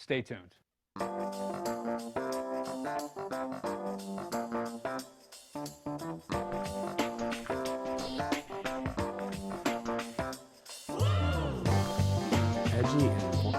Stay tuned. Edgy and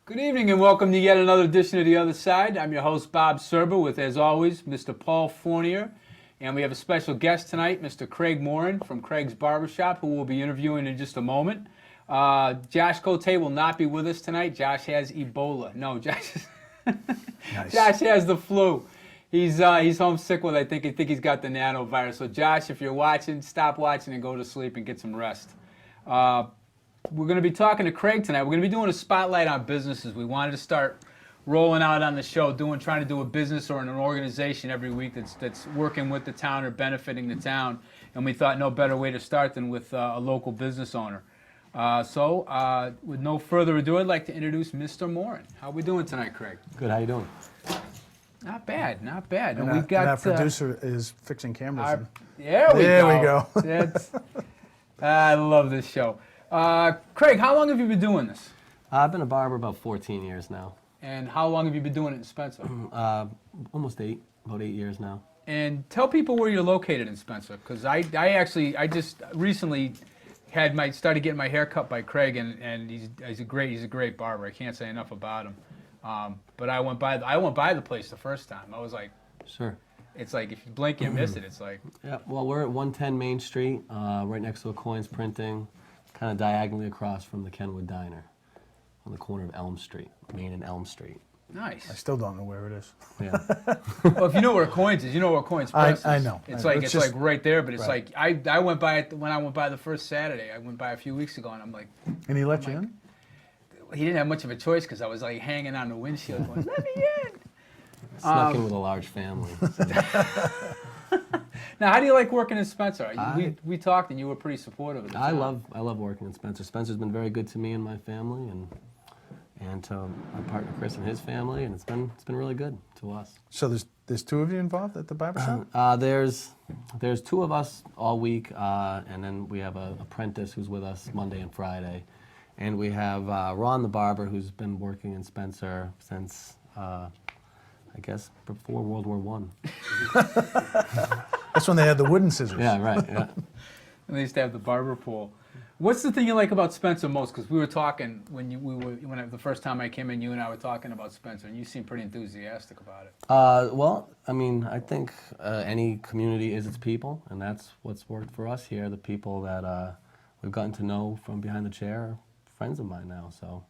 Good evening and welcome to yet another edition of The Other Side. I'm your host, Bob Serba, with, as always, Mr. Paul Fournier. And we have a special guest tonight, Mr. Craig Morin from Craig's Barbershop, who we'll be interviewing in just a moment. Josh Cote will not be with us tonight. Josh has Ebola. No, Josh, nice. Josh has the flu. He's homesick with, I think he's got the nanovirus. So, Josh, if you're watching, stop watching and go to sleep and get some rest. We're going to be talking to Craig tonight. We're going to be doing a spotlight on businesses. We wanted to start rolling out on the show, trying to do a business or an organization every week that's working with the town or benefiting the town. And we thought no better way to start than with a local business owner. So, with no further ado, I'd like to introduce Mr. Morin. How are we doing tonight, Craig? good. How you doing? Not bad, not bad. And we've got our producer is fixing cameras. there we go. That's, I love this show. Craig, how long have you been doing this? I've been a barber about 14 years now. And how long have you been doing it in Spencer? Almost about 8 years now. And tell people where you're located in Spencer, because I just recently started getting my hair cut by Craig, and he's a great barber. I can't say enough about him. But I went by the place the first time. I was like, Sure. it's like if you blink you miss it. It's like, Yeah. Well, we're at 110 Main Street, right next to a Coins Printing, kind of diagonally across from the Kenwood Diner, on the corner of Elm Street, Main and Elm Street. nice. I still don't know where it is. Yeah. Well, if you know where Coins is, you know where Coins Press is. I know. It's I know. like It's it's just- like right there, but it's right. like I went by it when I went by the first Saturday. I went by a few weeks ago, and I'm like, And he let you in? he didn't have much of a choice because I was like hanging on the windshield going, let me in. Snuck in with a large family. Now, how do you like working in Spencer? We talked, and you were pretty supportive of it. I love working in Spencer. Spencer's been very good to me and my family, and to my partner Chris and his family, and it's been really good to us. So there's two of you involved at the barbershop? There's two of us all week, and then we have an apprentice who's with us Monday and Friday, and we have Ron the barber who's been working in Spencer since I guess before World War One. That's when they had the wooden scissors. Yeah, right. Yeah. And they used to have the barber pole. What's the thing you like about Spencer most? Because we were talking the first time I came in, you and I were talking about Spencer, and you seemed pretty enthusiastic about it. Well, I mean, I think any community is its people, and that's what's worked for us here. The people that we've gotten to know from behind the chair are friends of mine now, so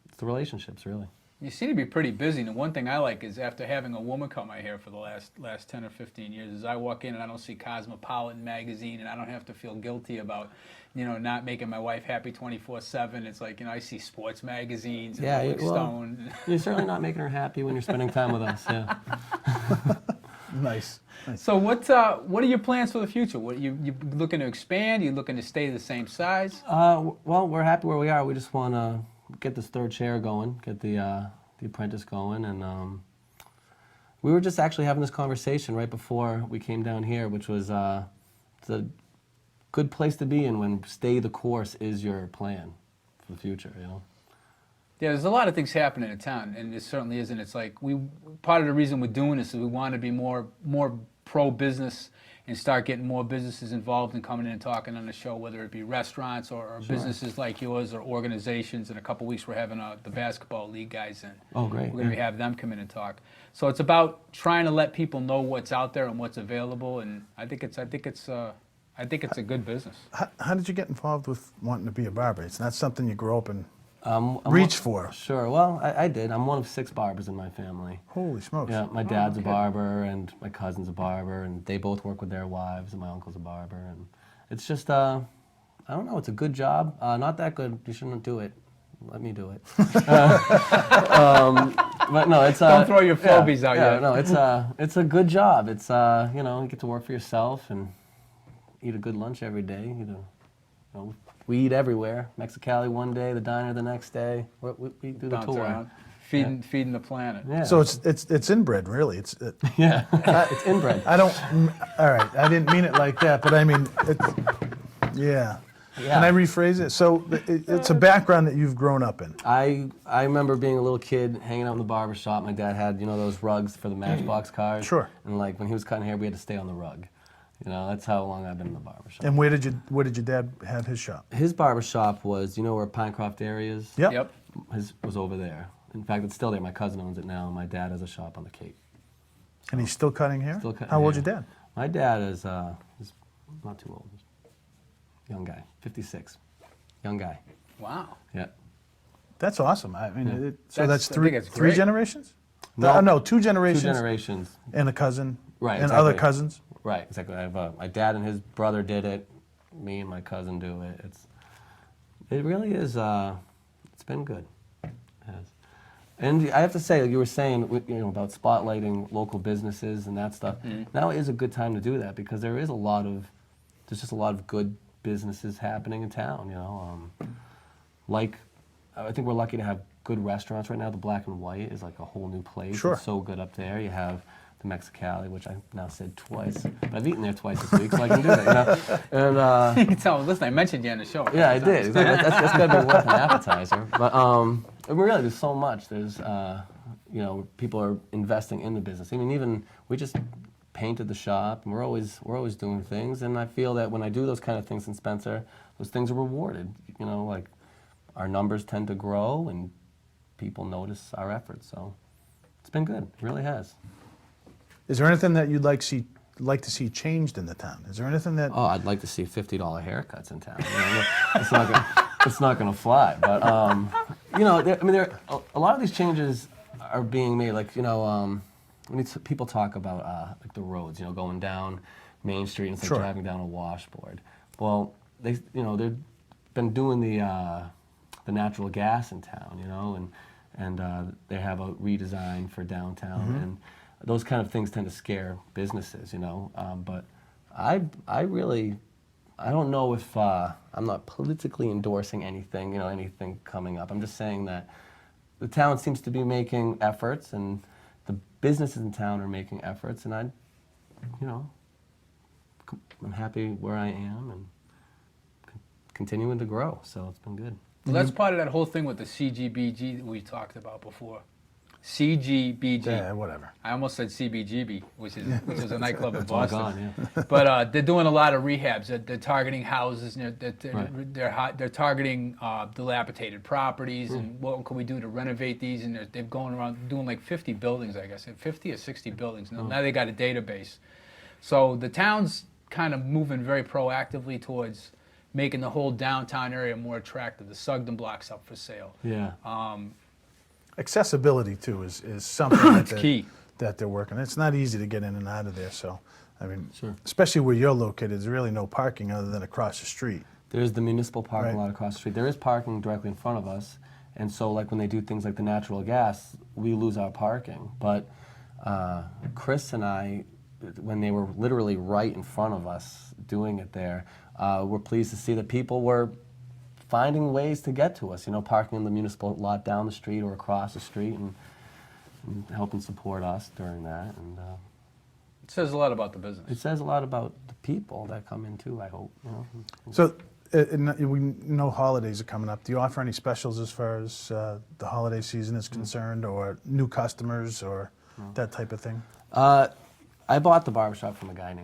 it's the relationships, really. You seem to be pretty busy, and the one thing I like is after having a woman cut my hair for the last 10 or 15 years, is I walk in and I don't see Cosmopolitan magazine, and I don't have to feel guilty about, not making my wife happy 24/7. It's like, I see sports magazines and Rolling Stone. You're certainly not making her happy when you're spending time with us, yeah. Nice. So what are your plans for the future? What you looking to expand? You looking to stay the same size? Well, we're happy where we are. We just want to get this third chair going, get the apprentice going, and we were just actually having this conversation right before we came down here, which was it's a good place to be in when stay the course is your plan for the future, Yeah, there's a lot of things happening in town, and it certainly is. And it's like part of the reason we're doing this is we want to be more pro-business and start getting more businesses involved and coming in and talking on the show, whether it be restaurants or Sure. businesses like yours or organizations. In a couple weeks, we're having the basketball league guys in. Oh, great. We're going to have them come in and talk. So it's about trying to let people know what's out there and what's available, and I think it's a good business. How did you get involved with wanting to be a barber? It's not something you grow up and I'm reach for. Sure, well, I did. I'm one of 6 barbers in my family. Holy smokes. Yeah, my dad's okay. a barber, and my cousin's a barber, and they both work with their wives, and my uncle's a barber, and it's just, I don't know, it's a good job. Not that good, you shouldn't do it. Let me do it. But no, it's... Don't throw your phobies out yet. No, it's a good job. It's, you get to work for yourself and eat a good lunch every day, we eat everywhere. Mexicali one day, the diner the next day. We do the Bounce tour. around. feeding the planet. Yeah. So it's inbred, really. yeah, it's inbred. I don't. All right, I didn't mean it like that, but I mean, yeah. Yeah. Can I rephrase it? So it's a background that you've grown up in. I remember being a little kid hanging out in the barber shop. My dad had, those rugs for the Matchbox cars. Sure. And like when he was cutting hair, we had to stay on the rug. That's how long I've been in the barber shop. And where did your dad have his shop? His barber shop was, where Pinecroft area is? Yep. Yep. His was over there. In fact, it's still there. My cousin owns it now. My dad has a shop on the Cape. And he's still cutting hair? Still cutting How old's hair. your dad? My dad is he's not too old. Young guy, 56. Young guy. Wow. Yeah. That's awesome. I mean, Yeah. so That's- that's I three think it's three great. generations? No. No, 2 Two generations. generations. And a cousin. Right, And exactly. other cousins. Right, exactly. I have my dad and his brother did it. Me and my cousin do it. It really is. It's been good. It has. And I have to say, like you were saying, about spotlighting local businesses and that stuff. Now is a good time to do that because there's just a lot of good businesses happening in town. Like, I think we're lucky to have good restaurants right now. The Black and White is like a whole new place. Sure. It's so good up there. You have the Mexicali, which I've now said twice, but I've eaten there twice this week, so I can do that. And You can tell. Listen, I mentioned you on the show. yeah, I did. Exactly. That's got to be worth an appetizer. But really, there's so much. There's people are investing in the business. I mean, even we just painted the shop, and we're always doing things. And I feel that when I do those kind of things in Spencer, those things are rewarded. Like our numbers tend to grow, and people notice our efforts. So it's been good. It really has. Is there anything that you'd like to see changed in the town? Is there anything that... Oh, I'd like to see $50 haircuts in town. It's not gonna fly. But a lot of these changes are being made. Like when people talk about like the roads, going down Main Street and it's like Sure. driving down a washboard. Well, they've been doing the natural gas in town, and they have a redesign for downtown and. Those kind of things tend to scare businesses, But I don't know if I'm not politically endorsing anything, anything coming up. I'm just saying that the town seems to be making efforts, and the businesses in town are making efforts, and I'm happy where I am and continuing to grow. So it's been good. Well, that's part of that whole thing with the CGBG that we talked about before. CGBG. Yeah, whatever. I almost said CBGB, which is a nightclub in It's all Boston. gone, yeah. But they're doing a lot of rehabs. They're targeting houses. They're targeting dilapidated properties. And what can we do to renovate these? And they're going around doing like 50 buildings, I guess, 50 or 60 buildings. Now they got a database. So the town's kind of moving very proactively towards making the whole downtown area more attractive. The Sugden block's up for sale. Yeah. Accessibility, too, is something key. that they're working. It's not easy to get in and out of there, so, I mean, Sure. especially where you're located, there's really no parking other than across the street. There's the municipal parking Right. lot across the street. There is parking directly in front of us. And so like when they do things like the natural gas, we lose our parking. But Chris and I, when they were literally right in front of us doing it there, we're pleased to see that people were finding ways to get to us, parking in the municipal lot down the street or across the street and helping support us during that. And It says a lot about the business. it says a lot about the people that come in too, I hope. So, we know holidays are coming up. Do you offer any specials as far as the holiday season is concerned, or new customers, or that type of thing? I bought the barbershop from a guy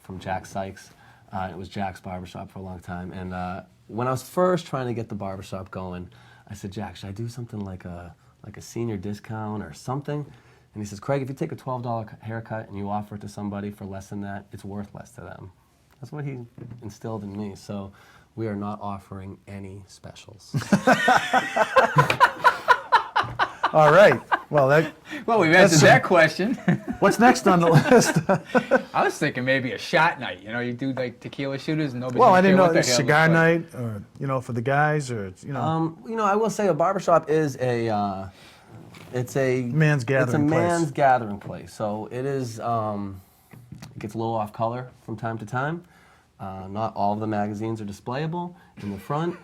from Jack Sykes. It was Jack's barbershop for a long time. And when I was first trying to get the barbershop going, I said, Jack, should I do something like a senior discount or something? And he says, Craig, if you take a $12 haircut and you offer it to somebody for less than that, it's worth less to them. That's what he instilled in me. So we are not offering any specials. All right. Well, Well, we've answered that question. what's next on the list? I was thinking maybe a shot night. You do like tequila shooters and nobody. Well, I didn't know what the hell cigar it looks night, or for the guys, or I will say a barbershop is it's a Man's gathering place. man's gathering place. So it is. It gets a little off color from time to time. Not all of the magazines are displayable in the front.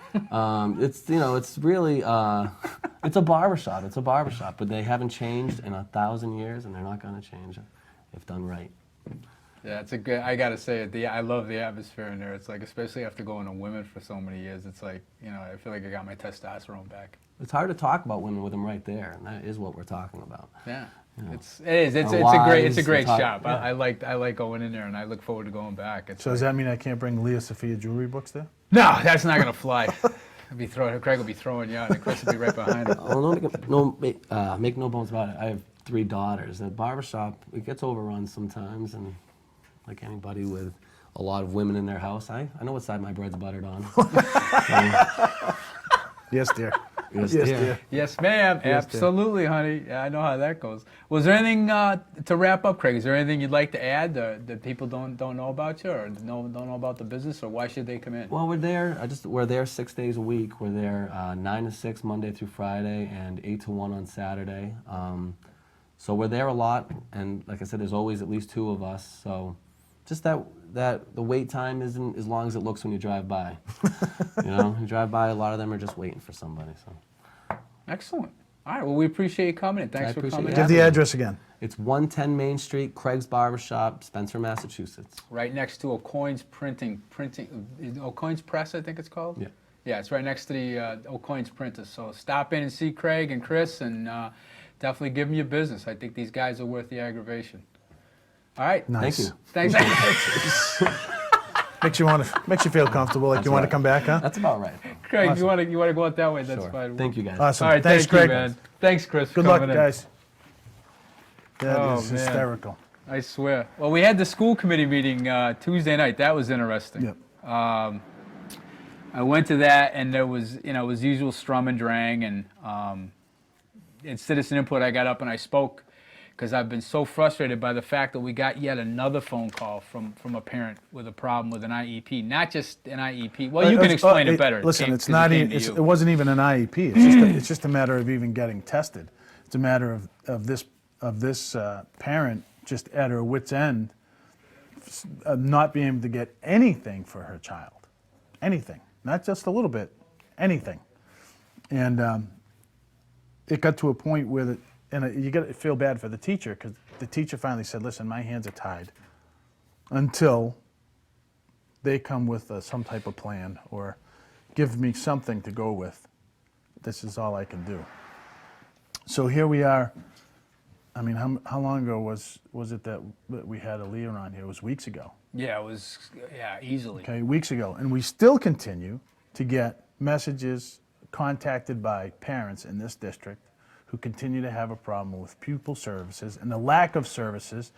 It's really it's a barbershop. It's a barbershop, but they haven't changed in 1,000 years, and they're not going to change if done right. Yeah, it's a good. I gotta say it. I love the atmosphere in there. It's like, especially after going to women for so many years, it's like, I feel like I got my testosterone back. It's hard to talk about women with them right there, and that is what we're talking about. Yeah, Yeah. it is. It's And a wives, great the top- shop. yeah. I like going in there, and I look forward to going back. It's So does that mean I can't bring Leah Sophia jewelry books there? No, that's not gonna fly. Craig will be throwing you out, and Chris will be right behind him. Oh, make no bones about it. I have 3 daughters. The barbershop, it gets overrun sometimes, and like anybody with a lot of women in their house, I know what side my bread's buttered on. Yes, dear. Yes, Yes, dear. dear. Yes, ma'am. Yes, dear. Absolutely, honey. Yeah, I know how that goes. Was there anything to wrap up, Craig? Is there anything you'd like to add that people don't know about you, or don't know about the business, or why should they come in? Well, we're there. We're there 6 days a week. We're there 9 to 6 Monday through Friday, and 8 to 1 on Saturday. So we're there a lot, and like I said, there's always at least 2 of us. So just that the wait time isn't as long as it looks when you drive by. You drive by, a lot of them are just waiting for somebody. So Excellent. All right. Well, we appreciate you coming in. Thanks I for appreciate coming you in. Give having the me. address again. it's 110 Main Street, Craig's Barbershop, Spencer, Massachusetts. Right next to O'Coin's printing, O'Coin's Press, I think it's called. Yeah. Yeah, it's right next to the O'Coin's printer. So stop in and see Craig and Chris, and definitely give them your business. I think these guys are worth the aggravation. All right. Nice. Thank you. Thanks. Makes you feel comfortable, like you want to right. come back, huh? That's about right. Craig, Awesome. you want to go out that way? That's Sure. fine. Thank you, guys. Awesome. All right. Thanks, thank Greg. you, man. Thanks, Chris. Good for luck, coming in. guys. That Oh, is man. hysterical. I swear. Well, we had the school committee meeting Tuesday night. That was interesting. Yep. I went to that, and there was, it was usual strum and drang, and in citizen input, I got up and I spoke because I've been so frustrated by the fact that we got yet another phone call from a parent with a problem with an IEP, not just an IEP. Well, you can explain it better. Listen, it's 'cause not. came to It you. wasn't even an IEP. It's just a matter of even getting tested. It's a matter of this parent just at her wit's end, not being able to get anything for her child, anything, not just a little bit, anything, and it got to a point where you got to feel bad for the teacher, because the teacher finally said, "Listen, my hands are tied until they come with some type of plan or give me something to go with. This is all I can do." So here we are. I mean, how long ago was it that we had Aaliyah on here? It was weeks ago. Yeah, it was. Yeah, easily. Okay, weeks ago, and we still continue to get messages contacted by parents in this district who continue to have a problem with pupil services and the lack of services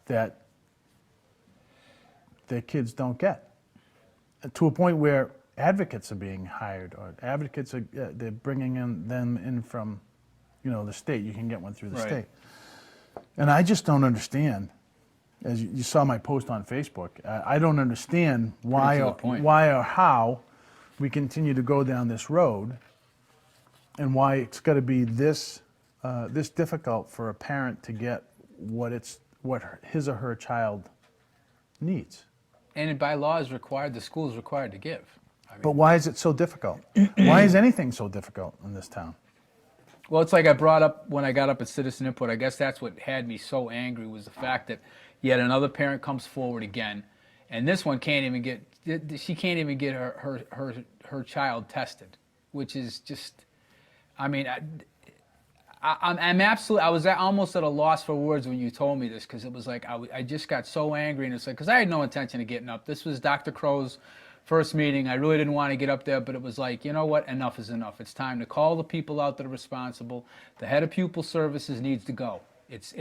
that their kids don't get, to a point where advocates are being hired, or advocates are they're bringing them in from, the state. You can get one through the Right. state, and I just don't understand. As you saw my post on Facebook, I don't understand why to the or, point. why or how we continue to go down this road, and why it's got to be this difficult for a parent to get what his or her child needs. And by law is required. The school is required to give. I mean, But why is it so difficult? Why is anything so difficult in this town? well, it's like I brought up when I got up at Citizen Input. I guess that's what had me so angry, was the fact that yet another parent comes forward again, and this one can't even get her child tested, which is just, I mean, I'm absolutely. I was almost at a loss for words when you told me this, because it was like I just got so angry, and it's like, because I had no intention of getting up. This was Dr. Crow's first meeting. I really didn't want to get up there, but it was like, you know what? Enough is enough. It's time to call the people out that are responsible. The head of pupil services needs to go. It's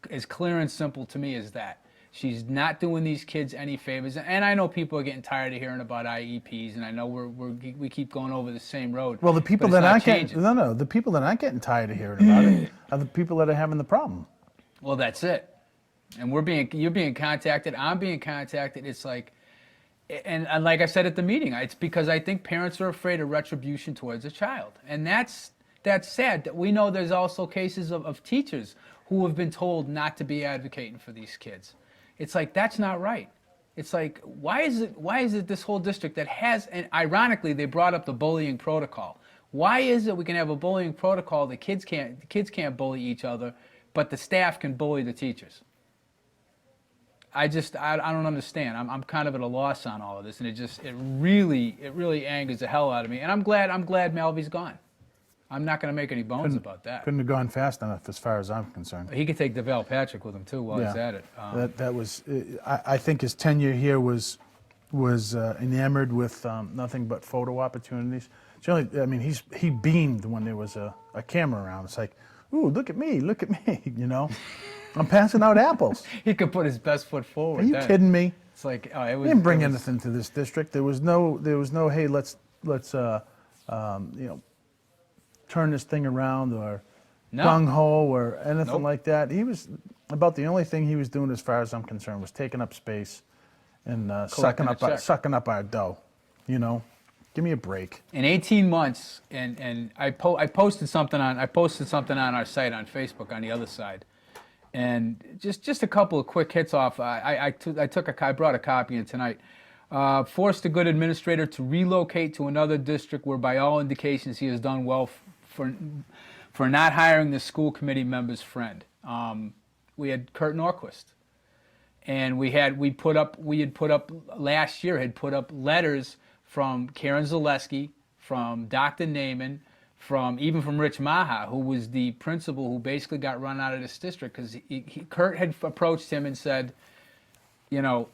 as clear and simple to me as that. She's not doing these kids any favors, and I know people are getting tired of hearing about IEPs, and I know we keep going over the same road. Well, the people but it's that not aren't changing. the people that aren't getting tired of hearing about it are the people that are having the problem. Well, that's it. And you're being contacted. I'm being contacted. It's like, and like I said at the meeting, it's because I think parents are afraid of retribution towards a child, and that's sad. That we know there's also cases of teachers who have been told not to be advocating for these kids. It's like, that's not right. It's like, why is it this whole district that has, and ironically, they brought up the bullying protocol. Why is it we can have a bullying protocol that kids can't bully each other, but the staff can bully the teachers? I don't understand. I'm kind of at a loss on all of this, and it really angers the hell out of me. And I'm glad Malvy's gone. I'm not going to make any bones about that. Couldn't have gone fast enough as far as I'm concerned. He could take DeVal Patrick with him too while he's at it. That was. I think his tenure here was enamored with nothing but photo opportunities. Generally, I mean, he beamed when there was a camera around. It's like, ooh, look at me, you know. I'm passing out apples. He could put his best foot forward. Are you kidding me? It's like, oh, He didn't bring anything to this district. There was no. Hey, let's turn this thing around, or gung ho, or anything like that. He was about the only thing he was doing, as far as I'm concerned, was taking up space and sucking up our dough. You know, give me a break. In 18 months, and I posted something on our site on Facebook on the other side. And just a couple of quick hits off. I brought a copy in tonight. Forced a good administrator to relocate to another district where, by all indications, he has done well for not hiring the school committee member's friend. We had Kurt Norquist, and we had put up last year letters from Karen Zaleski, from Dr. Naiman, even from Rich Maha, who was the principal who basically got run out of this district because Kurt had approached him and said, you know,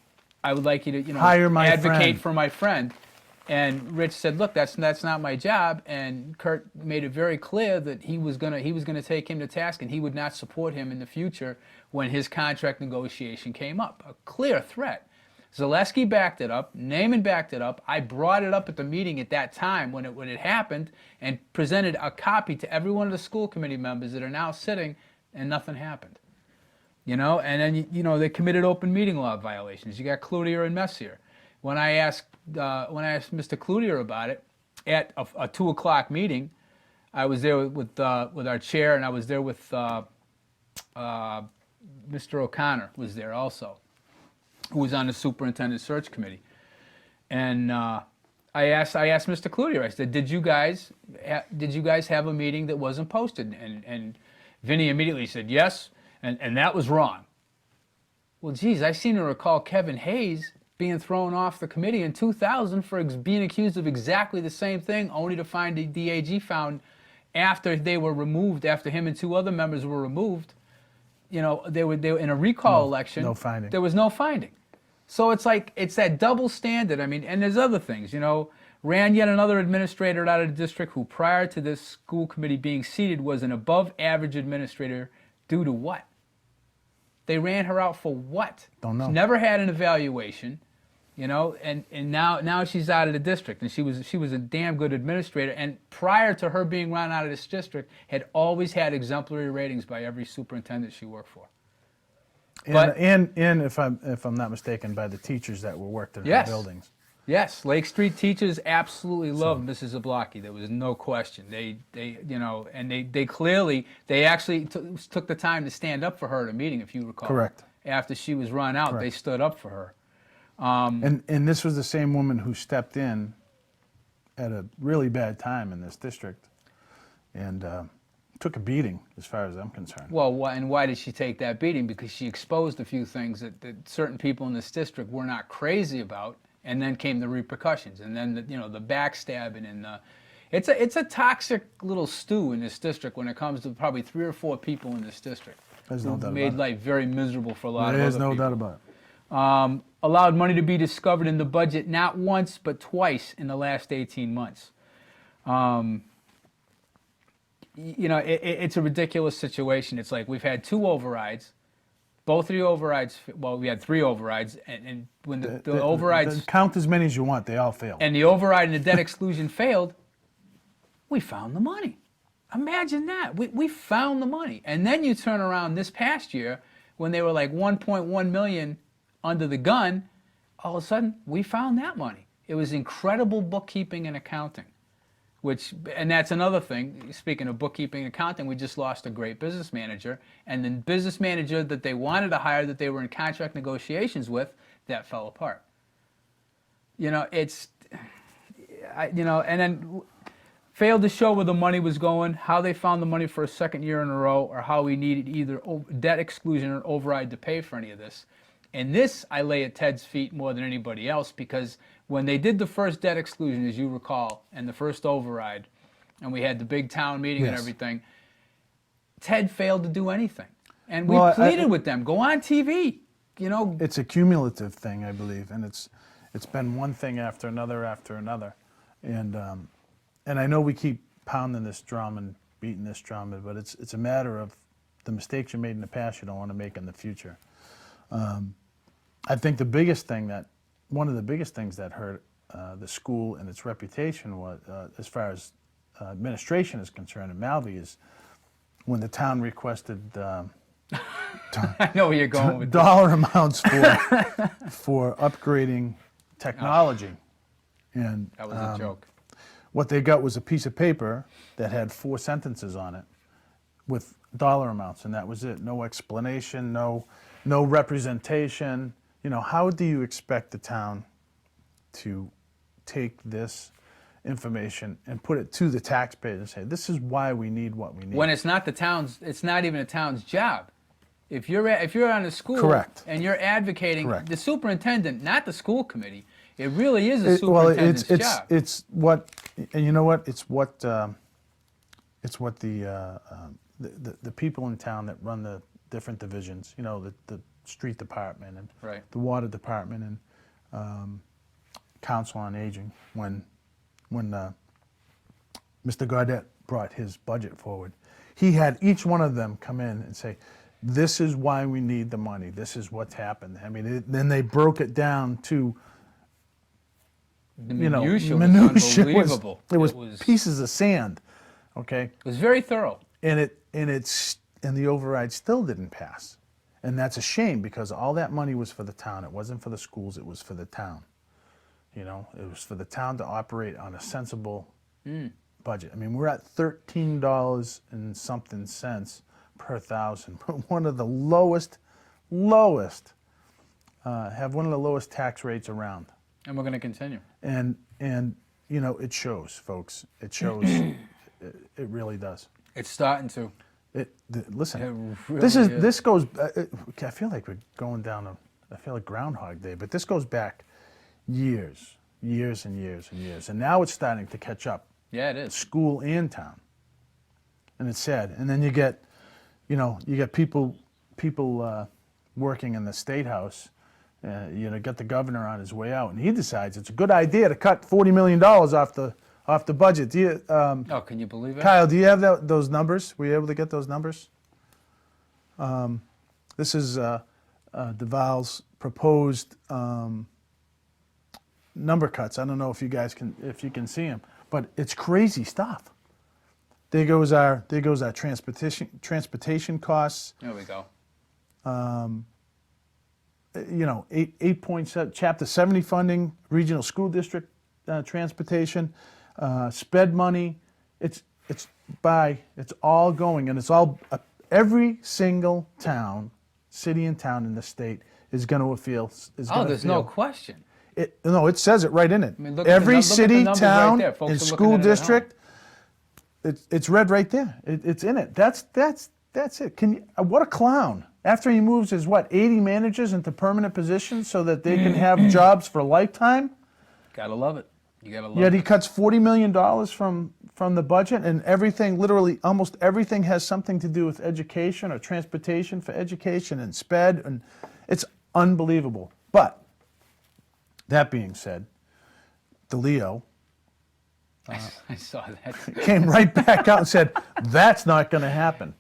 I would like you to, hire my advocate friend. for my friend. And Rich said, look, that's not my job. And Kurt made it very clear that he was gonna take him to task, and he would not support him in the future when his contract negotiation came up. A clear threat. Zaleski backed it up. Naiman backed it up. I brought it up at the meeting at that time when it happened, and presented a copy to every one of the school committee members that are now sitting, and nothing happened. You know, and then they committed open meeting law violations. You got Cloutier and Messier. When I asked Mr. Cloutier about it at a 2:00 meeting, I was there with our chair, and I was there with Mr. O'Connor was there also, who was on the superintendent search committee. And I asked Mr. Cloutier, I said, did you guys have a meeting that wasn't posted? And Vinny immediately said yes, and that was wrong. Well, geez, I seem to recall Kevin Hayes being thrown off the committee in 2000 for being accused of exactly the same thing, only to find the AG found after they were removed, after him and 2 other members were removed. You know, they were in a recall election. No finding. There was no finding. So it's like, it's that double standard. I mean, and there's other things, ran yet another administrator out of the district who, prior to this school committee being seated, was an above average administrator due to what? They ran her out for what? Don't know. She never had an evaluation, and now she's out of the district, and she was a damn good administrator, and prior to her being run out of this district, had always had exemplary ratings by every superintendent she worked for. And if I'm not mistaken, by the teachers that were worked in her buildings. Yes, Lake Street teachers absolutely loved Mrs. Zablocki. There was no question. They clearly actually took the time to stand up for her at a meeting, if you recall. Correct. After she was run out, They stood up for her. And this was the same woman who stepped in at a really bad time in this district, and took a beating, as far as I'm concerned. Well, why did she take that beating? Because she exposed a few things that certain people in this district were not crazy about. And then came the repercussions, and then the backstabbing, and it's a toxic little stew in this district when it comes to probably 3 or 4 people in this district. There's no doubt made about it. life very miserable for a lot of other There's no people. doubt about it. Allowed money to be discovered in the budget not once but twice in the last 18 months. It's a ridiculous situation. It's like we've had 2 overrides. Both of the overrides, well, we had 3 overrides, and when the overrides... Count as many as you want, they all failed. And the override and the debt exclusion failed, we found the money. Imagine that. We found the money. And then you turn around this past year, when they were like 1.1 million under the gun, all of a sudden, we found that money. It was incredible bookkeeping and accounting. and that's another thing. Speaking of bookkeeping and accounting, we just lost a great business manager, and the business manager that they wanted to hire, that they were in contract negotiations with, that fell apart. You know, and then failed to show where the money was going, how they found the money for a second year in a row, or how we needed either debt exclusion or override to pay for any of this. And this I lay at Ted's feet more than anybody else, because when they did the first debt exclusion, as you recall, and the first override, and we had the big town meeting and Yes. everything, Ted failed to do anything. And we Well, pleaded with them, go on TV, you know. It's a cumulative thing, I believe, and it's been one thing after another, and I know we keep pounding this drum and beating this drum, but it's a matter of the mistakes you made in the past you don't want to make in the future. I think one of the biggest things that hurt the school and its reputation was, as far as administration is concerned in Malvy, is when the town requested I know where you're going with this. dollar amounts for upgrading technology. And That was a joke. what they got was a piece of paper that had 4 sentences on it with dollar amounts, and that was it. No explanation, no representation. You know, how do you expect the town to take this information and put it to the taxpayers and say, this is why we need what we need? When it's not even a town's job. If you're on a school Correct. and you're advocating, Correct. the superintendent, not the school committee, it really is the Well, superintendent's job. it's what, and you know what? It's what the people in town that run the different divisions, you know, the street department and Right. the water department and council on aging. When Mr. Gaudette brought his budget forward, he had each one of them come in and say, this is why we need the money. This is what's happened. I mean, then they broke it down to, The you know, minutia minutia was unbelievable. it was pieces of sand, okay? It was very thorough. And the override still didn't pass. And that's a shame, because all that money was for the town. It wasn't for the schools, it was for the town. You know, it was for the town to operate on a sensible budget. I mean, we're at $13 and something cents per thousand. We're one of the lowest, have one of the lowest tax rates around. And we're going to continue. And you know, it shows, folks. It shows. It really does. It's starting to. Listen, It really is. this goes. I feel like we're going down I feel like Groundhog Day, but this goes back years and years and years, and now it's starting to catch up. Yeah, it is. School and town, and it's sad. And then you get people working in the State House. Get the governor on his way out, and he decides it's a good idea to cut $40 million off the budget. Do you, Oh, can you believe it? Kyle, do you have those numbers? Were you able to get those numbers? This is Deval's proposed number cuts. I don't know if you can see them, but it's crazy stuff. There goes our transportation costs. There we go. 8.7 Chapter 70 funding, regional school district transportation, sped money. It's all going, and it's all every single town, city and town in the state is going to feel. There's no question. It says it right in it. I mean, look at the Every look at the city, numbers town, right there. Folks and are looking school at it at home. district. It's read right there. It's in it. That's it. What a clown! After he moves his 80 managers into permanent positions so that they can have jobs for a lifetime. Gotta love it. You gotta love Yet it. he cuts $40 million from the budget, and everything, literally almost everything, has something to do with education or transportation for education and sped, and it's unbelievable. But that being said, DeLeo I saw that. came right back out and said, that's not going to happen.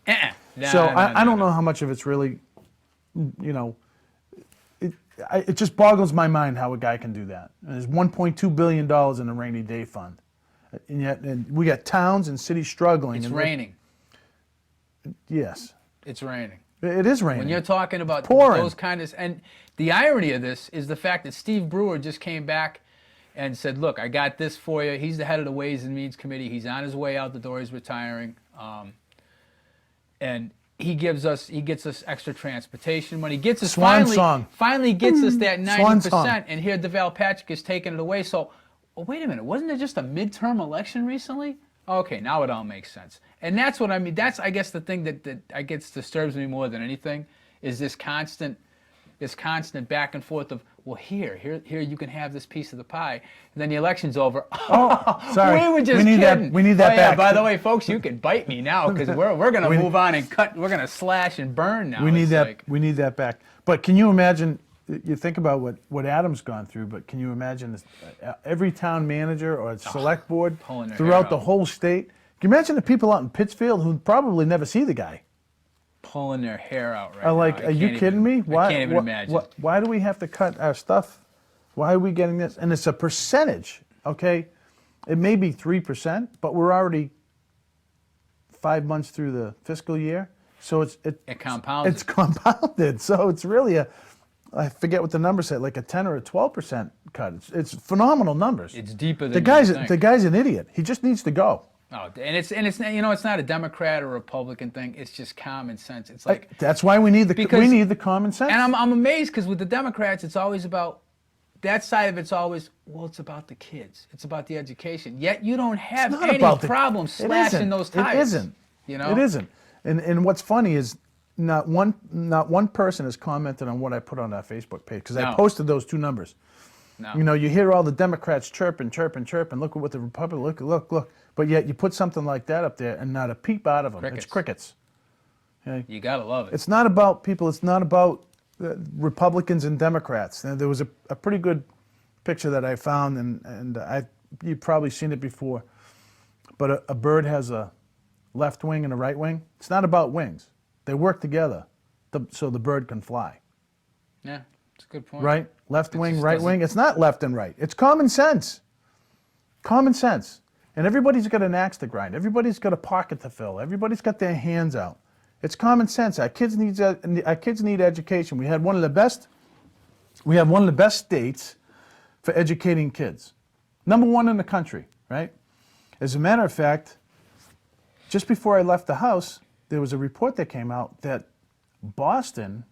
So I don't know how much of it's really, it just boggles my mind how a guy can do that. And there's $1.2 billion in a rainy day fund. And yet we got towns and cities struggling. It's and raining. Yes. It's raining. It is raining. When you're talking about pouring. those kind of, and the irony of this is the fact that Steve Brewer just came back and said, "Look, I got this for you." He's the head of the Ways and Means Committee. He's on his way out the door. He's retiring, and he gets us extra transportation money. Gets us Swan song. finally gets us that Swan song. 90%. And here Deval Patrick is taking it away. So, oh, wait a minute, wasn't there just a midterm election recently? Okay, now it all makes sense. And that's what I mean. That's, I guess, the thing that I guess disturbs me more than anything is this constant back and forth of, well, here you can have this piece of the pie, and then the election's over. Oh, sorry. We were just We need kidding. that Oh, yeah, back. by the way, folks, you can bite me now because we're gonna move on and cut. We're gonna slash and burn now. We need It's that. like- We need that back. But can you imagine? You think about what Adam's gone through, but can you imagine this, every town manager or select board pulling their throughout hair the out. whole state? Can you imagine the people out in Pittsfield who probably never see the guy? pulling their hair out right Are like, now. are you kidding me? I can't even imagine. Why do we have to cut our stuff? Why are we getting this? And it's a percentage, okay? It may be 3%, but we're already 5 months through the fiscal year, so It compounds. it's compounded. So it's really I forget what the number said, like a 10 or a 12% cut. It's phenomenal numbers. It's deeper than the you guy's think. an idiot. He just needs to go. Oh, and it's it's not a Democrat or Republican thing. It's just common sense. It's like, That's why we need Because- the common sense. and I'm amazed because with the Democrats, it's always about that side of it's always, well, it's about the kids. It's about the education. Yet you don't have It's not any about the- problem It slashing isn't. those tires. It isn't. You know? It isn't. And what's funny is not one person has commented on what I put on our Facebook page because I No. posted those two numbers. No. You know, you hear all the Democrats chirping. Look at what the Republicans look. But yet you put something like that up there and not a peep out of them. It's crickets. Okay? You gotta love it. It's not about people. It's not about Republicans and Democrats. And there was a pretty good picture that I found, and you've probably seen it before. But a bird has a left wing and a right wing. It's not about wings. They work together so the bird can fly. Yeah, it's a good point. Right? Left It wing, just right doesn't- wing. It's not left and right. It's common sense. Common sense. And everybody's got an axe to grind. Everybody's got a pocket to fill. Everybody's got their hands out. It's common sense. Our kids need education. We have one of the best states for educating kids. Number one in the country, right? As a matter of fact, just before I left the house, there was a report that came out that Boston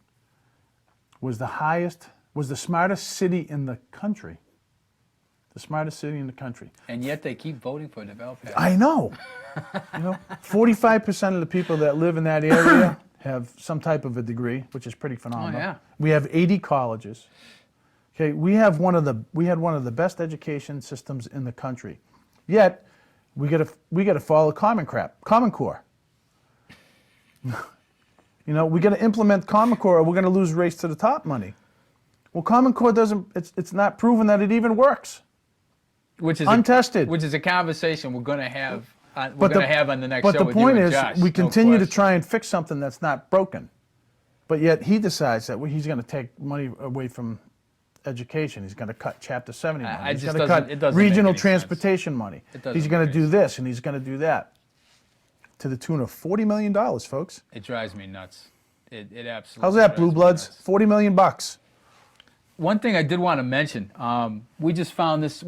was the smartest city in the country. The smartest city in the country. And yet they keep voting for developers. I know. 45% of the people that live in that area have some type of a degree, which is pretty phenomenal. yeah. We have 80 colleges. Okay, we had one of the best education systems in the country. Yet, we got to follow Common Core. We got to implement Common Core, or we're going to lose Race to the Top money. Well, Common Core it's not proven that it even works. Which is Untested. which is a conversation we're going to have. On But the next but show the with point you and is, Josh. we No continue to question. try and fix something that's not broken. But yet he decides that he's going to take money away from education. He's going to cut Chapter 70 money. I He's just going to doesn't- cut it doesn't make regional any sense. transportation money. It doesn't He's going to make do any this and he's going to do that. To the tune of $40 million, folks. It drives me nuts. It absolutely. How's that, drives Blue me Bloods? nuts. $40 million bucks. One thing I did want to mention, we just found this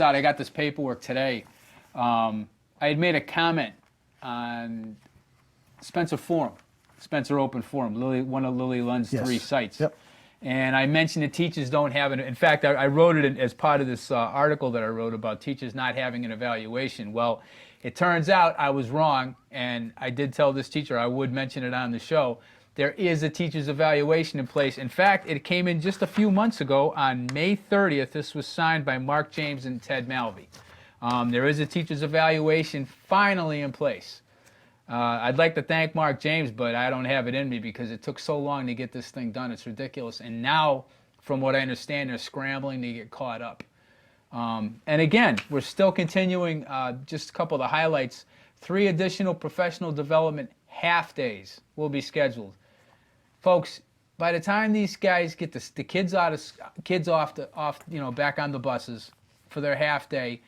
out. I got this paperwork today. I had made a comment on Spencer Open Forum, one of Lily Lund's Yes. 3 sites. Yep. And I mentioned that teachers don't have it. In fact, I wrote it as part of this article that I wrote about teachers not having an evaluation. Well, it turns out I was wrong, and I did tell this teacher I would mention it on the show. There is a teacher's evaluation in place. In fact, it came in just a few months ago on May 30th. This was signed by Mark James and Ted Malvey. There is a teacher's evaluation finally in place. I'd like to thank Mark James, but I don't have it in me because it took so long to get this thing done. It's ridiculous. And now, from what I understand, they're scrambling to get caught up. And again, we're still continuing, just a couple of the highlights. 3 additional professional development half days will be scheduled. Folks, by the time these guys get the kids off, back on the buses for their half day,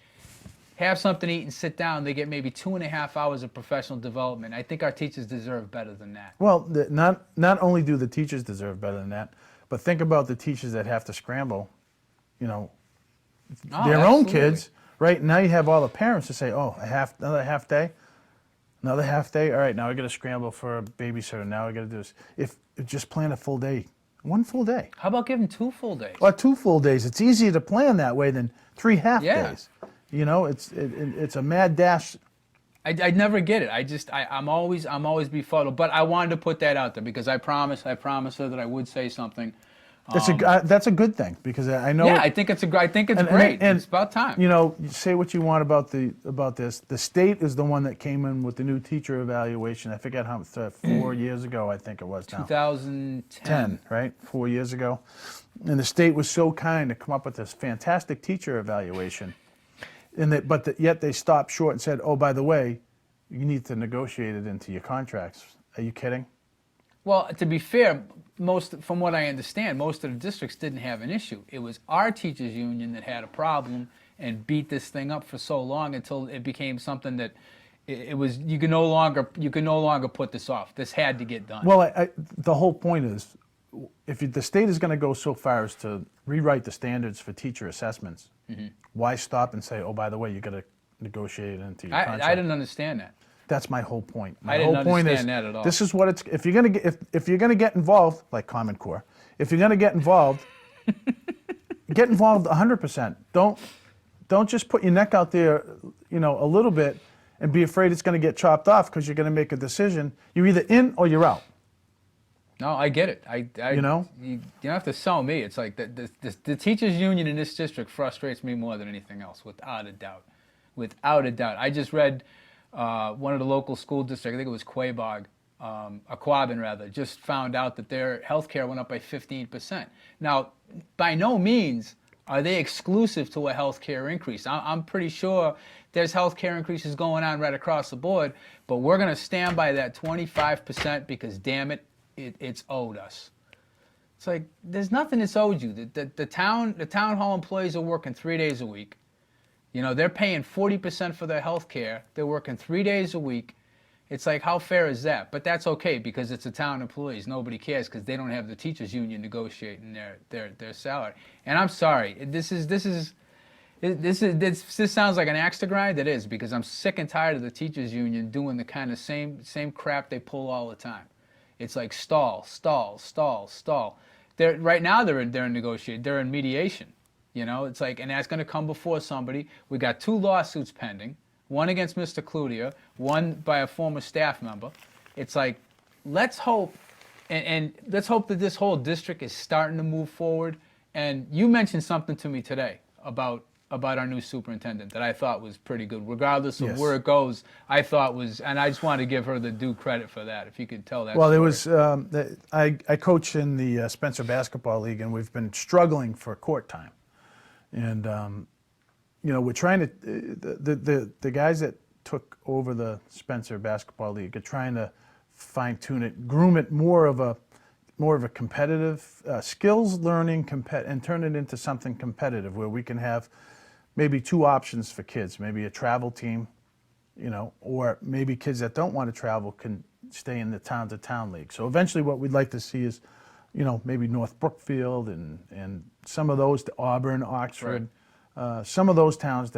have something to eat and sit down, they get maybe 2.5 hours of professional development. I think our teachers deserve better than that. Well, not only do the teachers deserve better than that, but think about the teachers that have to scramble, Oh, their own absolutely. kids, right? Now you have all the parents to say, oh, another half day. Another half day. All right, now I got to scramble for a babysitter. Now I got to do this. If just plan a full day, one full day, How about giving 2 full days? or 2 full days. It's easier to plan that way than 3 half Yeah. days. You know, it's a mad dash. I never get it. I'm always befuddled. But I wanted to put that out there because I promised her that I would say something. That's a good thing because I know. Yeah, I think it's great. It's about time. You know, you say what you want about this. The state is the one that came in with the new teacher evaluation. I forget how 4 years ago. I think it was now. 2010. Right? 4 years ago. And the state was so kind to come up with this fantastic teacher evaluation. Yet they stopped short and said, oh, by the way, you need to negotiate it into your contracts. Are you kidding? Well, to be fair, from what I understand, most of the districts didn't have an issue. It was our teachers union that had a problem and beat this thing up for so long until it became something that it was you can no longer put this off. This had to get done. Well, the whole point is, if the state is going to go so far as to rewrite the standards for teacher assessments, why stop and say, oh, by the way, you got to negotiate it into your contract? I didn't understand that. That's my whole point. I didn't whole point understand is, that at all. This is what it's. If you're gonna get involved, like Common Core, if you're gonna get involved, get involved 100%. Don't just put your neck out there, you know, a little bit, and be afraid it's gonna get chopped off because you're gonna make a decision. You're either in or you're out. No, I get it. You know? You don't have to sell me. It's like the teachers union in this district frustrates me more than anything else, without a doubt. Without a doubt. I just read one of the local school districts, I think it was Quabog, Quabbin rather, just found out that their health care went up by 15%. Now, by no means are they exclusive to a health care increase. I'm pretty sure there's health care increases going on right across the board, but we're going to stand by that 25% because, damn it, it's owed us. It's like, there's nothing that's owed you. The town hall employees are working 3 days a week. You know, they're paying 40% for their health care. They're working 3 days a week. It's like, how fair is that? But that's okay because it's the town employees. Nobody cares because they don't have the teachers union negotiating their salary. And I'm sorry, this sounds like an axe to grind. It is, because I'm sick and tired of the teachers union doing the kind of same crap they pull all the time. It's like stall. Right now they're in negotiating. They're in mediation. You know, it's like, and that's going to come before somebody. We got 2 lawsuits pending, one against Mr. Cloutier, one by a former staff member. It's like, let's hope, and let's hope that this whole district is starting to move forward. And you mentioned something to me today about our new superintendent that I thought was pretty good, regardless of Yes. where it goes. I thought was, and I just wanted to give her the due credit for that. If you could tell that. Well, story. there was. I coach in the Spencer Basketball League, and we've been struggling for court time. And you know, we're trying to the guys that took over the Spencer Basketball League are trying to fine tune it, groom it more of a competitive skills learning and turn it into something competitive where we can have maybe 2 options for kids, maybe a travel team, you know, or maybe kids that don't want to travel can stay in the town-to-town league. So eventually, what we'd like to see is, you know, maybe North Brookfield and some of those, Auburn, Oxford, some of those towns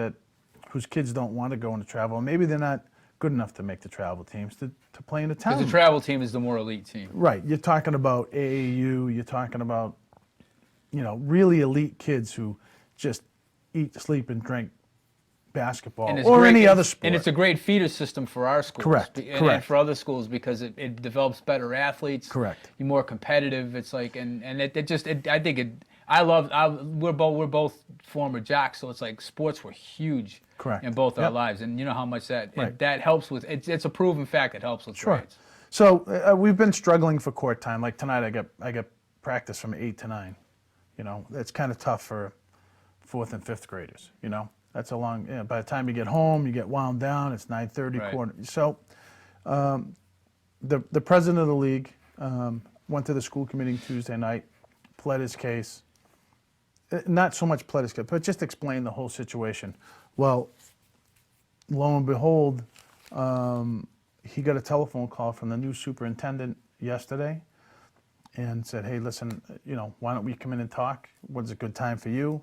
whose kids don't want to go into travel. Maybe they're not good enough to make the travel teams to play in the town. Because the travel team is the more elite team. Right. You're talking about AAU. You're talking about, you know, really elite kids who just eat, sleep, and drink basketball or any other sport. And it's a great feeder system for our schools. Correct. And for other schools because it develops better athletes. Correct. You're more competitive. It's like, we're both former jocks, so it's like sports were huge. Correct. In both our Yep. lives, and you know how much that Right. that helps with. It's a proven fact. It helps with Sure. grades. So we've been struggling for court time. Like tonight, I got practice from 8 to 9. You know, it's kind of tough for 4th and 5th graders. You know, that's a long. You know, by the time you get home, you get wound down. It's 9:30 Right. quarter. So the president of the league went to the school committee Tuesday night, pled his case. Not so much pled his case, but just explained the whole situation. Well, lo and behold, he got a telephone call from the new superintendent yesterday and said, hey, listen, you know, why don't we come in and talk? When's a good time for you?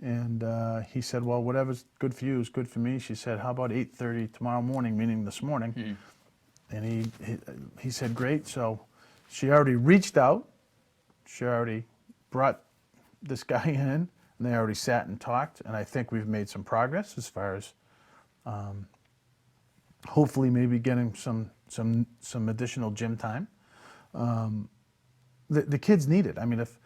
And he said, well, whatever's good for you is good for me. She said, how about 8:30 tomorrow morning, meaning this morning? And he said, great. So she already reached out. She already brought this guy in, and they already sat and talked. And I think we've made some progress as far as hopefully maybe getting some additional gym time. The kids need it. I mean, if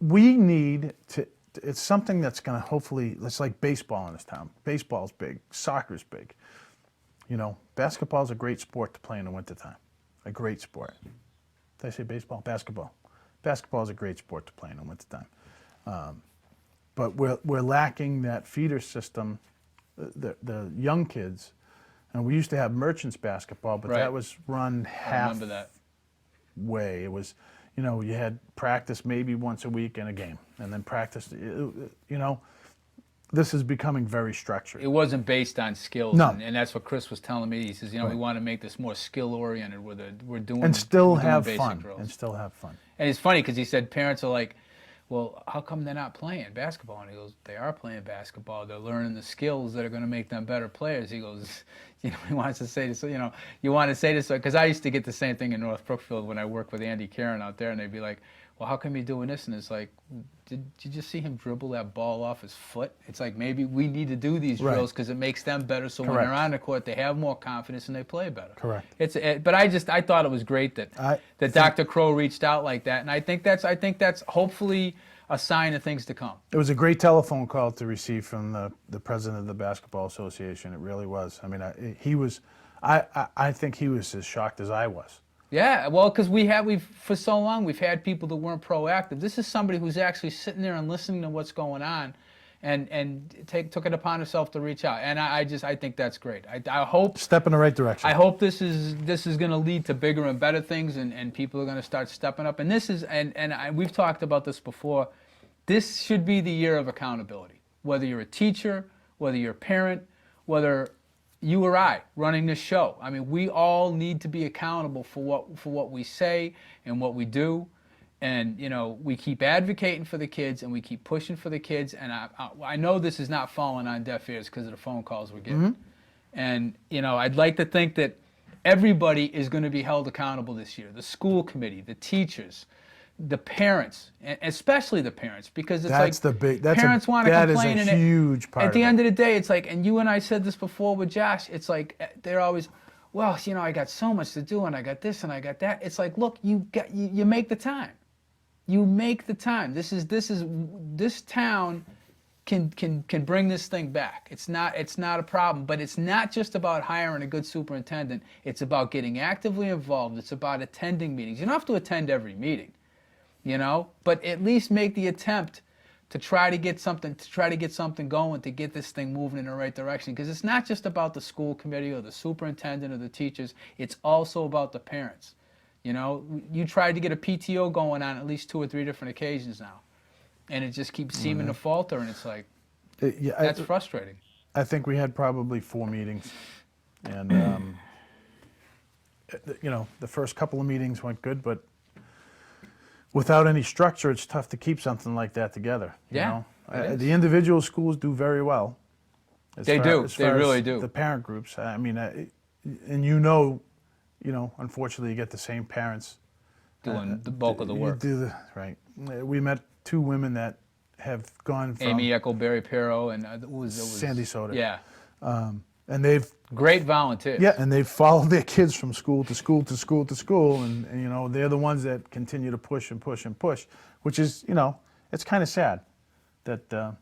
we need to, it's something that's going to hopefully, it's like baseball in this town. Baseball's big, soccer's big. You know, basketball's a great sport to play in the wintertime. A great sport. Did I say baseball? Basketball. Basketball is a great sport to play in the wintertime. But we're lacking that feeder system, the young kids. And we used to have merchants basketball, but Right. that was run I remember that. halfway. It was, you know, you had practice maybe once a week in a game, and then practice, you know, this is becoming very structured. It wasn't based on skills, No. and that's what Chris was telling me. He says, you know, we want to make this more skill-oriented, where we're doing And still we're doing have basic fun. drills. And still have fun. And it's funny because he said parents are like, well, how come they're not playing basketball? And he goes, they are playing basketball. They're learning the skills that are going to make them better players. He goes, you know, he wants to say this, you know, you want to say this, because I used to get the same thing in North Brookfield when I worked with Andy Karen out there, and they'd be like, well, how come you're doing this? And it's like, did you just see him dribble that ball off his foot? It's like, maybe we need to do these Right. drills because it makes them better, so when Correct. they're on the court, they have more confidence and they play better. Correct. But I thought it was great that I think- Dr. Crow reached out like that, and I think that's hopefully a sign of things to come. It was a great telephone call to receive from the president of the Basketball Association. It really was. I mean, I think he was as shocked as I was. Yeah, well, because we've for so long we've had people that weren't proactive. This is somebody who's actually sitting there and listening to what's going on, and took it upon himself to reach out. And I think that's great. I hope Step in the right direction. I hope this is going to lead to bigger and better things, and people are going to start stepping up. And this is we've talked about this before. This should be the year of accountability. Whether you're a teacher, whether you're a parent, whether you or I running this show. I mean, we all need to be accountable for what we say and what we do. And, you know, we keep advocating for the kids and we keep pushing for the kids. And I know this is not falling on deaf ears because of the phone calls we're getting. And, you know, I'd like to think that everybody is going to be held accountable this year. The school committee, the teachers, the parents, and especially the parents, because it's That's like the big. That's parents want to that is complain. a and huge part. at the of end it. of the day, it's like, and you and I said this before with Josh, it's like they're always, well, you know, I got so much to do and I got this and I got that. It's like, look, you make the time. You make the time. This town can bring this thing back. It's not a problem, but it's not just about hiring a good superintendent. It's about getting actively involved. It's about attending meetings. You don't have to attend every meeting, you know, but at least make the attempt to try to get something going, to get this thing moving in the right direction. Because it's not just about the school committee or the superintendent or the teachers. It's also about the parents. You know, you tried to get a PTO going on at least 2 or 3 different occasions now, and it just keeps seeming to falter. And it's like, that's frustrating. I think we had probably 4 meetings, and you know, the first couple of meetings went good, but without any structure, it's tough to keep something like that together. You Yeah, know? it is. The individual schools do very well. They do. They really do. The parent groups. I mean, and you know, unfortunately, you get the same parents Doing the bulk of the work. Right. We met 2 women that have gone from Amy Echoberry Pero and it was Sandy Soda. Yeah, and they've great volunteers. and they've followed their kids from school to school to school to school, and you know, they're the ones that continue to push and push and push, which is, you know, it's kind of sad that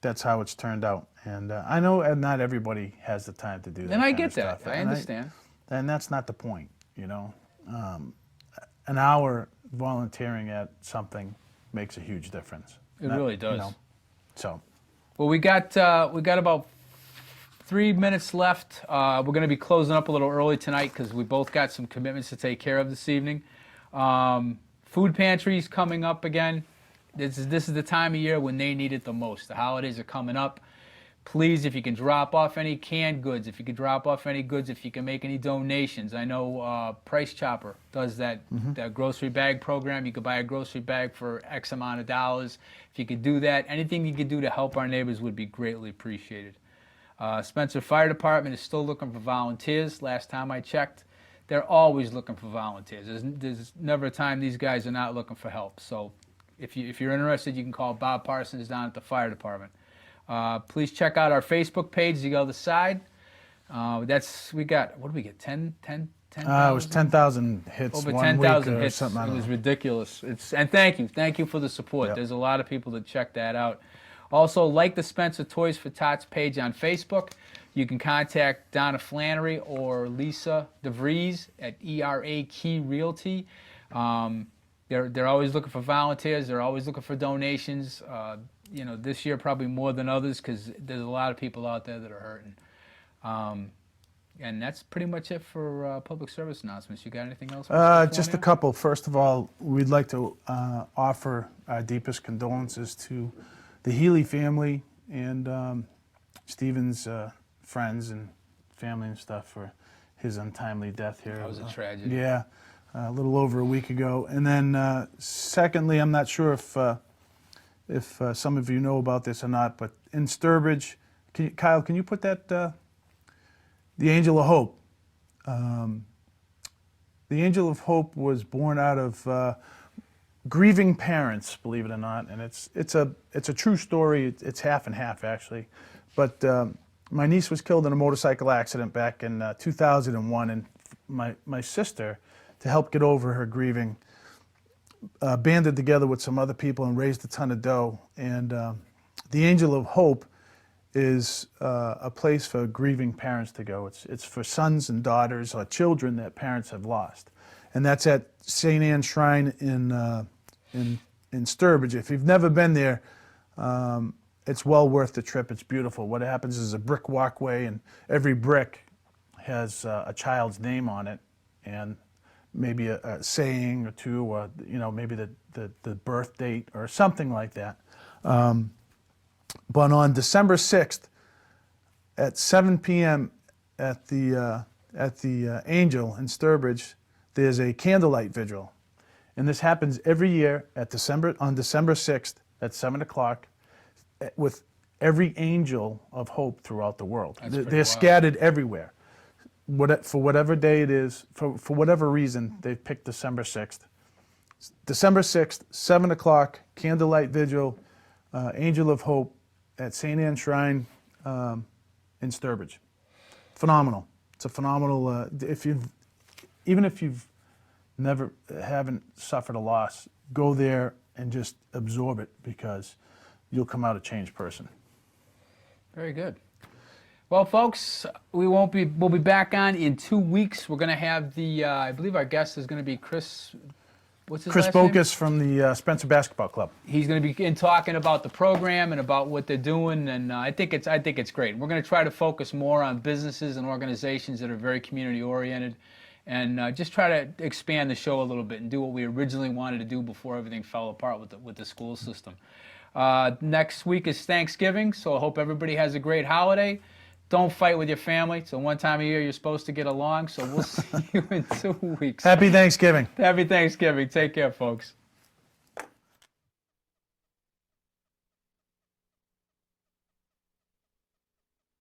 that's how it's turned out. And I know not everybody has the time to do that. And I kind get of that. stuff. I And understand. and that's not the point, you know. An hour volunteering at something makes a huge difference. It really does. So Well, we got about 3 minutes left. We're going to be closing up a little early tonight because we both got some commitments to take care of this evening. Food pantries coming up again. This is the time of year when they need it the most. The holidays are coming up. Please, if you can drop off any canned goods, if you can drop off any goods, if you can make any donations. I know Price Chopper does that, that grocery bag program. You could buy a grocery bag for X amount of dollars. If you could do that, anything you could do to help our neighbors would be greatly appreciated. Spencer Fire Department is still looking for volunteers. Last time I checked, they're always looking for volunteers. There's never a time these guys are not looking for help. So if you're interested, you can call Bob Parsons down at the fire department. Please check out our Facebook page, The Other Side. We got, what did we get, 10? It was 10,000 hits Over one 10,000 week or hits. something. I It don't was know. ridiculous. And thank you for the support. Yep. There's a lot of people that check that out. Also, like the Spencer Toys for Tots page on Facebook. You can contact Donna Flannery or Lisa DeVries at ERA Key Realty. They're always looking for volunteers. They're always looking for donations. This year probably more than others because there's a lot of people out there that are hurting. And that's pretty much it for public service announcements. You got anything else? Mr. Just a Fornia? couple. First of all, we'd like to offer our deepest condolences to the Healy family and Stephen's friends and family and stuff for his untimely death here. That was a tragedy. Yeah, a little over a week ago. And then secondly, I'm not sure if some of you know about this or not, but in Sturbridge, Kyle, can you put that, the Angel of Hope? The Angel of Hope was born out of grieving parents, believe it or not, and it's a true story. It's half and half actually, but my niece was killed in a motorcycle accident back in 2001, and my sister, to help get over her grieving, banded together with some other people and raised a ton of dough. And the Angel of Hope is a place for grieving parents to go. It's for sons and daughters or children that parents have lost, and that's at St. Anne's Shrine in Sturbridge. If you've never been there, it's well worth the trip. It's beautiful. What happens is a brick walkway, and every brick has a child's name on it, and maybe a saying or two, or maybe the birth date or something like that. But on December 6th at 7 p.m. at the Angel in Sturbridge, there's a candlelight vigil, and this happens every year on December 6th at 7 o'clock, with every angel of hope throughout the world. They're wild. scattered everywhere. For whatever day it is, for whatever reason, they've picked December 6th. December 6th, 7 o'clock, candlelight vigil, Angel of Hope at St. Anne's Shrine in Sturbridge. Phenomenal. It's a phenomenal, even if you've haven't suffered a loss, go there and just absorb it, because you'll come out a changed person. Very good. Well, folks, we'll be back on in 2 weeks. We're going to have I believe our guest is going to be Chris. What's his Chris last name? Bocas from the Spencer Basketball Club. He's going to be in talking about the program and about what they're doing, and I think it's great. We're going to try to focus more on businesses and organizations that are very community oriented, and just try to expand the show a little bit and do what we originally wanted to do before everything fell apart with the school system. Next week is Thanksgiving, so I hope everybody has a great holiday. Don't fight with your family. It's the one time a year you're supposed to get along, so we'll see you in 2 weeks. Happy Thanksgiving. Happy Thanksgiving. Take care, folks.